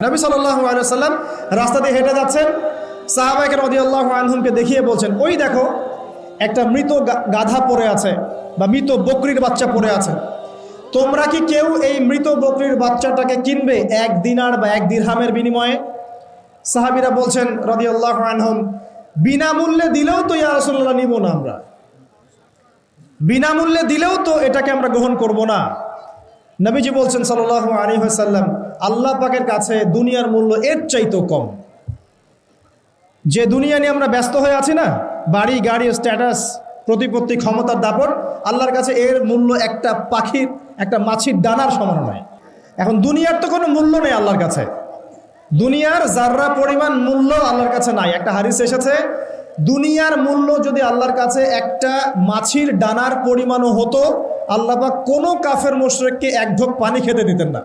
নবী সাল্লাল্লাহু আলাইহি ওয়াসাল্লাম রাস্তা দিয়ে হেঁটে যাচ্ছেন, সাহাবায়ে কেরাম রাদিয়াল্লাহু আনহুমকে দেখিয়ে বলছেন, ওই দেখো একটা মৃত গাধা পড়ে আছে বা মৃত বকরির বাচ্চা পড়ে আছে, তোমরা কি কেউ এই মৃত বকরির বাচ্চাটাকে কিনবে 1 দিনার বা 1 দিরহামের বিনিময়ে? সাহাবীরা বলছেন রাদিয়াল্লাহু আনহুম, বিনামূল্যে দিলেও তো ইয়া রাসূলুল্লাহ নিব না, আমরা বিনামূল্যে দিলেও তো এটাকে আমরা গ্রহণ করব না। নবীজি বলছেন সাল্লাল্লাহু আলাইহি ওয়াসাল্লাম, আল্লাহ পাকের কাছে দুনিয়ার মূল্য এর চাইতেও কম। যে দুনিয়া নিয়ে আমরা ব্যস্ত হয়ে আছি না, বাড়ি গাড়ি স্ট্যাটাস প্রতিপত্তি ক্ষমতার দাপট, আল্লাহর কাছে এর মূল্য একটা পাখির একটা মাছির ডানার সমান নয়। এখন দুনিয়ার তো কোনো মূল্য নেই আল্লাহর কাছে, দুনিয়ার যাররা পরিমাণ মূল্য আল্লাহর কাছে নাই। একটা হাদিস এসেছে, দুনিয়ার মূল্য যদি আল্লাহর কাছে একটা মাছির ডানার পরিমাণও হতো, আল্লাহ পাক কোনো কাফের মুশরিককে এক ঢোক পানি খেতে দিতেন না।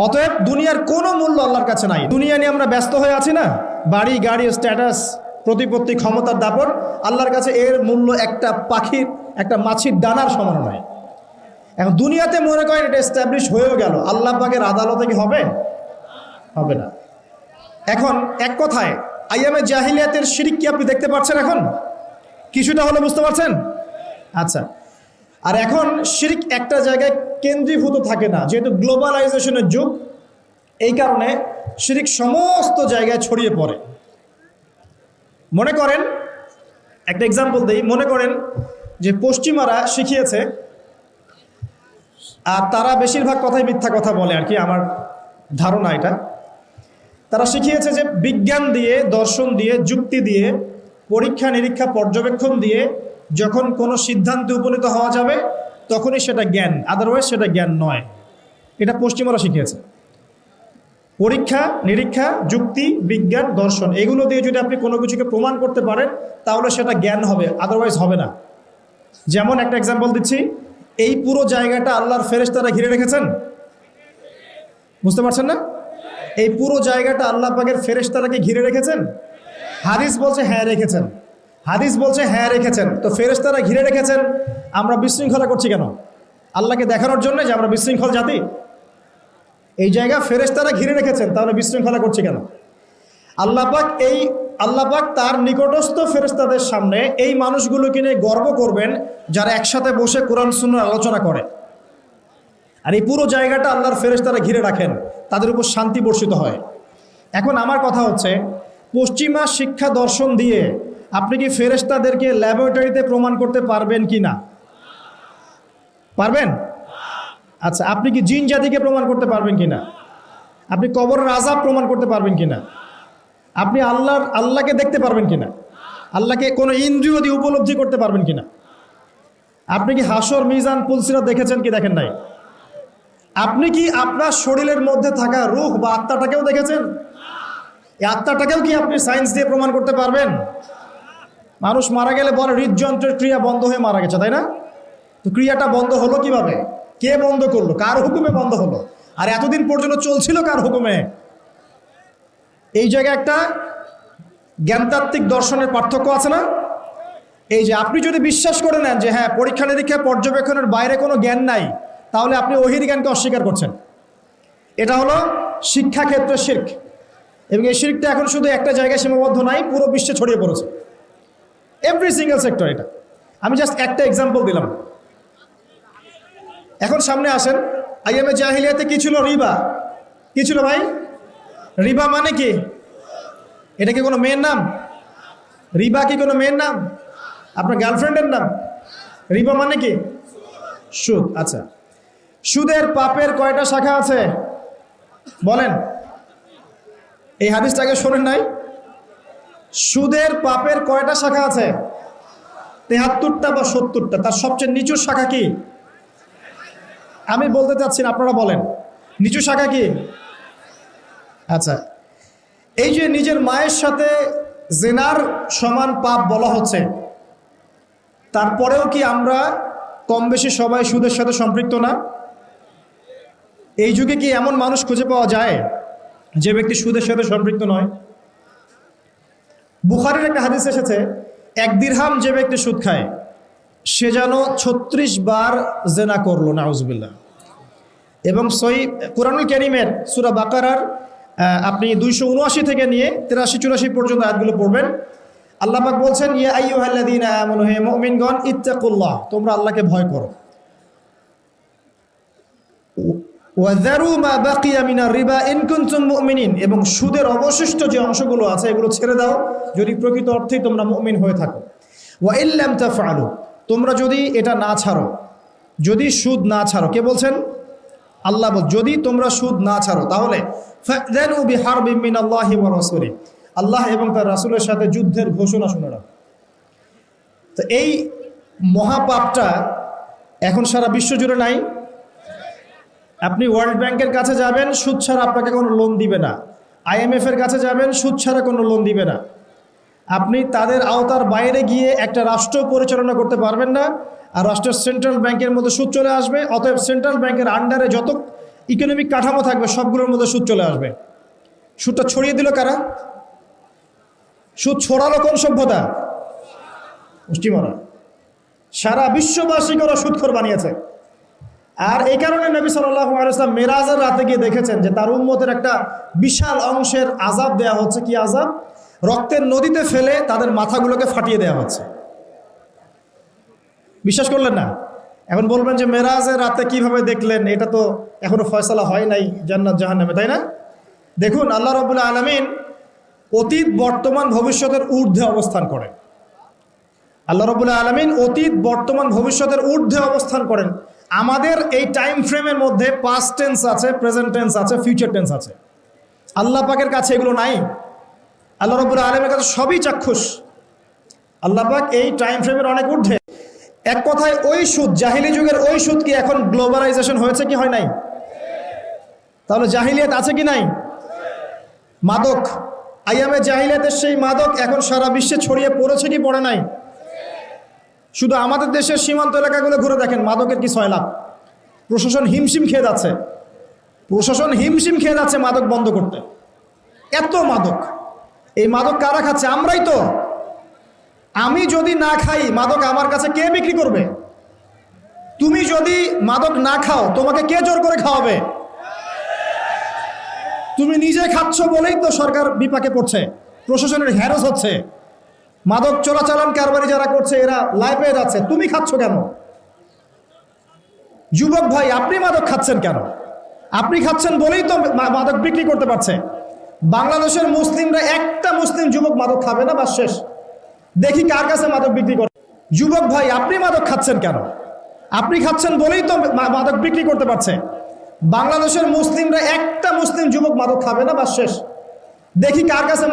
অতএব দুনিয়ার কোনো মূল্য আল্লাহর কাছে নাই। দুনিয়া নিয়ে আমরা ব্যস্ত হয়ে আছি না, বাড়ি গাড়ি স্ট্যাটাস প্রতিপত্তি ক্ষমতার দাপট, আল্লাহর কাছে এর মূল্য একটা পাখির একটা মাছির ডানার সমান নয়। এখন দুনিয়াতে মনে করেন এটা এস্টাবলিশ হয়েও গেল, আল্লাহ পাকের আদালতে কি হবে? হবে না। এখন এক কথায় আইয়ামে জাহিলিয়াতের শিরিক কি আপনি দেখতে পাচ্ছেন? এখন কিছুটা হলে বুঝতে পারছেন? আচ্ছা, আর এখন শিরিক একটা জায়গায় কেন্দ্রীভূত থাকে না, যেহেতু গ্লোবালাইজেশনের যুগ, এই কারণে শিরিক সমস্ত জায়গায় ছড়িয়ে পড়ে। মনে করেন একটা এক্সাম্পল দেই, মনে করেন যে পশ্চিমারা শিখিয়েছে, আর তারা বেশিরভাগ কথাই মিথ্যা কথা বলে আর কি, আমার ধারণা এটা, তারা শিখিয়েছে যে বিজ্ঞান দিয়ে, দর্শন দিয়ে, যুক্তি দিয়ে, পরীক্ষা নিরীক্ষা পর্যবেক্ষণ দিয়ে যখন কোনো সিদ্ধান্তে উপনীত হওয়া যাবে তখনই সেটা জ্ঞান, আদারওয়াইজ সেটা জ্ঞান নয়। এটা পশ্চিমারা শিখিয়েছে। পরীক্ষা নিরীক্ষা, যুক্তি, বিজ্ঞান, দর্শন, এগুলো দিয়ে যদি আপনি কোনো কিছুকে প্রমাণ করতে পারেন তাহলে সেটা জ্ঞান হবে, আদারওয়াইজ হবে না। যেমন একটা এক্সাম্পল দিচ্ছি, এই পুরো জায়গাটা আল্লাহর ফেরেশতারা ঘিরে রেখেছেন, বুঝতে পারছেন না? এই পুরো জায়গাটা আল্লাহ পাকের ফেরেশতারা কি ঘিরে রেখেছেন? হাদিস বলছে হ্যাঁ রেখেছেন, হাদিস বলছে হ্যাঁ রেখেছেন। তো ফেরেশতারা ঘিরে রেখেছেন, আমরা বিশৃঙ্খলা করছি কেন? আল্লাহকে দেখানোর জন্য যে আমরা বিশৃঙ্খল জাতি? এই জায়গা ফেরেশতারা ঘিরে রেখেছেন, তাহলে বিশৃঙ্খলা করছি কেন? আল্লাহ পাক তার নিকটস্থ ফেরেশতাদের সামনে এই মানুষগুলোকে নিয়ে গর্ব করবেন যারা একসাথে বসে কোরআন সুন্নাহর আলোচনা করে। আর এই পুরো জায়গাটা আল্লাহর ফেরেশতারা ঘিরে রাখেন, তাদের উপর শান্তি বর্ষিত হয়। এখন আমার কথা হচ্ছে, পশ্চিমা শিক্ষা দর্শন দিয়ে আপনি কি ফেরেশতাদেরকে ল্যাবরেটরিতে প্রমাণ করতে পারবেন কি না? পারবেন? আচ্ছা, আপনি কি জিন জাতিকে প্রমাণ করতে পারবেন কি না? আপনি কবরের আযাব প্রমাণ করতে পারবেন কি না? আপনি আল্লাহকে দেখতে পারবেন কি না? আল্লাহকে কোনো ইন্দ্রিয় দিয়ে উপলব্ধি করতে পারবেন কি না? আপনি কি হাসর, মিজান, পুলসিরাত দেখেছেন কি দেখেন নাই? আপনি কি আপনার শরীরের মধ্যে থাকা রূহ বা আত্মাটাকেও দেখেছেন? এই আত্মাটাকেও কি আপনি সায়েন্স দিয়ে প্রমাণ করতে পারবেন? মানুষ মারা গেলে বলে হৃদযন্ত্রের ক্রিয়া বন্ধ হয়ে মারা গেছে, তাই না? তো ক্রিয়াটা বন্ধ হলো কিভাবে? কে বন্ধ করলো? কার হুকুমে বন্ধ হলো? আর এতদিন পর্যন্ত চলছিল কার হুকুমে? এই জায়গায় একটা জ্ঞানতাত্ত্বিক দর্শনের পার্থক্য আছে না? এই যে আপনি যদি বিশ্বাস করে নেন যে হ্যাঁ পরীক্ষা নিরীক্ষা পর্যবেক্ষণের বাইরে কোনো জ্ঞান নাই, তাহলে আপনি ওহীর জ্ঞানকে অস্বীকার করছেন। এটা হলো শিক্ষাক্ষেত্রে শিরক, এবং এই শিরকটা এখন শুধু একটা জায়গায় সীমাবদ্ধ নাই, পুরো বিশ্বে ছড়িয়ে পড়েছে, এভরি সিঙ্গেল সেক্টর। এটা আমি জাস্ট একটা এক্সাম্পল দিলাম। এখন সামনে আসেন, আইয়ামে জাহিলিয়াতে কি ছিল? রিবা। কি ছিল ভাই? রিবা মানে কি? এটা কি কোনো মেয়ের নাম? রিবা কি কোনো মেয়ের নাম? আপনার গার্লফ্রেন্ডের নাম? রিবা মানে কি? সুদ। আচ্ছা, সুদের পাপের কয়টা শাখা আছে বলেন? এই হাদিসটাকে শোনেন নাই? সুদের পাপের কয়টা শাখা আছে? ৭৩টা বা ৭০টা। তার সবচেয়ে নিচুর শাখা কি? আমি বলতে চাচ্ছি না, আপনারা বলেন নিচু শাখা কি? আচ্ছা, এই যে নিজের মায়ের সাথে জেনার সমান পাপ বলা হচ্ছে, তারপরেও কি আমরা কম বেশি সবাই সুদের সাথে সম্পৃক্ত না? এই যুগে কি এমন মানুষ খুঁজে পাওয়া যায় যে ব্যক্তি সুদের সাথে সম্পৃক্ত নয়? বুখারীর একটা হাদিস এসেছে, 1 দিরহাম যে ব্যক্তি সুদ খায় সে যেন 36 বার জেনা করলো, নাউজুবিল্লাহ। এবং সহিহ কুরআনুল কারীমের সূরা বাকারার আপনি 279 থেকে নিয়ে 83-84 পর্যন্ত আয়াতগুলো পড়বেন। আল্লাহ পাক বলছেন, ইয়া আইয়ুহাল্লাযীনা আমানু, হে মুমিনগণ, ইত্তাকুল্লাহ, তোমরা আল্লাহকে ভয় করো। ওয়াযারু মা বাকিয়া মিনার রিবা ইন কুনতুম মুমিনিন, এবং সুদের অবশিষ্ট যে অংশগুলো আছে এগুলো ছেড়ে দাও যদি প্রকৃত অর্থেই তোমরা মুমিন হয়ে থাকো। ওয়া ইল্লাম তাফআলু, তোমরা যদি এটা না ছাড়ো, যদি সুদ না ছাড়ো, কে বলছেন? আল্লাহ বল, যদি তোমরা সুদ না ছাড়ো তাহলে ফাযযানু বিহারবিম মিনাল্লাহি ওয়া রাসূলিহি, আল্লাহ এবং তার রাসূলের সাথে যুদ্ধের ঘোষণা শুনে নাও। তো এই মহাপাপটা এখন সারা বিশ্ব জুড়ে নাই। আপনি ওয়ার্ল্ড ব্যাংকের কাছে যাবেন, সুদ ছাড়া আপনাকে কোনো লোন দিবে না। IMF এর কাছে যাবেন, সুদ ছাড়া কোনো লোন দিবে না। আপনি তাদের আওতার বাইরে গিয়ে একটা রাষ্ট্র পরিচালনা করতে পারবেন না। আর রাষ্ট্রের সেন্ট্রাল ব্যাংকের মধ্যে সুদ চলে আসবে। অতএব সেন্ট্রাল ব্যাংকের আন্ডারে যত ইকোনমিক কাঠামো থাকবে সবগুলোর মধ্যে সুদ চলে আসবে। সুদটা ছড়িয়ে দিল কারা? সুদ ছড়ালো কোন সভ্যতা? মুষ্টিমারা। সারা বিশ্ববাসীকে ওরা সুদখোর বানিয়েছে। আর এই কারণে নবী সাল্লাল্লাহু আলাইহি ওয়াসাল্লাম মেরাজের রাতে গিয়ে দেখেছেন যে তার উম্মতের একটা বিশাল অংশের আযাব দেয়া হচ্ছে। কি আযাব? রক্তের নদীতে ফেলে তাদের মাথাগুলোকে ফাটিয়ে দেওয়া হচ্ছে। বিশ্বাস করলেন না? এখন বলবেন যে মেরাজের রাতে কিভাবে দেখলেন? এটা তো এখনো ফয়সালা হয় নাই জান্নাত জাহান্নামে, তাই না? দেখুন, আল্লাহ রাব্বুল আলামিন অতীত, বর্তমান, ভবিষ্যতের ঊর্ধ্বে অবস্থান করেন। আল্লাহ রাব্বুল আলামিন অতীত, বর্তমান, ভবিষ্যতের ঊর্ধ্বে অবস্থান করেন। আমাদের এই টাইম ফ্রেমের মধ্যে পাস্ট টেন্স আছে, প্রেজেন্ট টেন্স আছে, ফিউচার টেন্স আছে। আল্লাহ পাকের কাছে এগুলো নাই। আল্লাহ রাব্বুল আলামিনের কাছে সবই চাক্ষুষ। আল্লাহ পাক এই টাইম ফ্রেমের অনেক ঊর্ধ্বে। এক কথায় ওই সুদ, জাহিলি যুগের ওই সুদ কি এখন গ্লোবালাইজেশন হয়েছে কি হয় নাই? তাহলে জাহিলিয়াত আছে কি নাই? মাদক, আইয়ামে জাহিলিয়াতের সেই মাদক এখন সারা বিশ্বে ছড়িয়ে পড়েছে কি পড়ে নাই? শুধু আমাদের দেশের সীমান্ত এলাকাগুলো ঘুরে দেখেন, মাদকের কি সয়লাভ। প্রশাসন হিমশিম খেয়ে যাচ্ছে, প্রশাসন হিমশিম খেয়ে যাচ্ছে মাদক বন্ধ করতে। এত মাদক। এই মাদক কারা খাচ্ছে? আমরাই তো। আমি যদি না খাই মাদক আমার কাছে কে বিক্রি করবে? তুমি যদি মাদক না খাও তোমাকে কে জোর করে খাওয়াবে? তুমি নিজে খাচ্ছ বলেই তো সরকার বিপাকে পড়ছে, প্রশাসনের হ্যারাস হচ্ছে। মাদক চোরাচালান কারবারি যারা করছে এরা লাইফে যাচ্ছে, তুমি খাচ্ছ কেন? যুবক ভাই, আপনি মাদক খাচ্ছেন কেন? আপনি খাচ্ছেন বলেই তো মাদক বিক্রি করতে পারছে। বাংলাদেশের মুসলিমরা একটা মুসলিম যুবক মাদক খাবে না, বা শেষ। দেখি কার কাছে মাদক বিক্রি করে। যুবক ভাই, আপনি মাদক খাচ্ছেন কেন? আপনি খাচ্ছেন বলেই তো মাদক বিক্রি করতে পারছে। বাংলাদেশের মুসলিমরা একটা মুসলিম যুবক মাদক খাবে না, বা শেষ। দেখি কার কাছে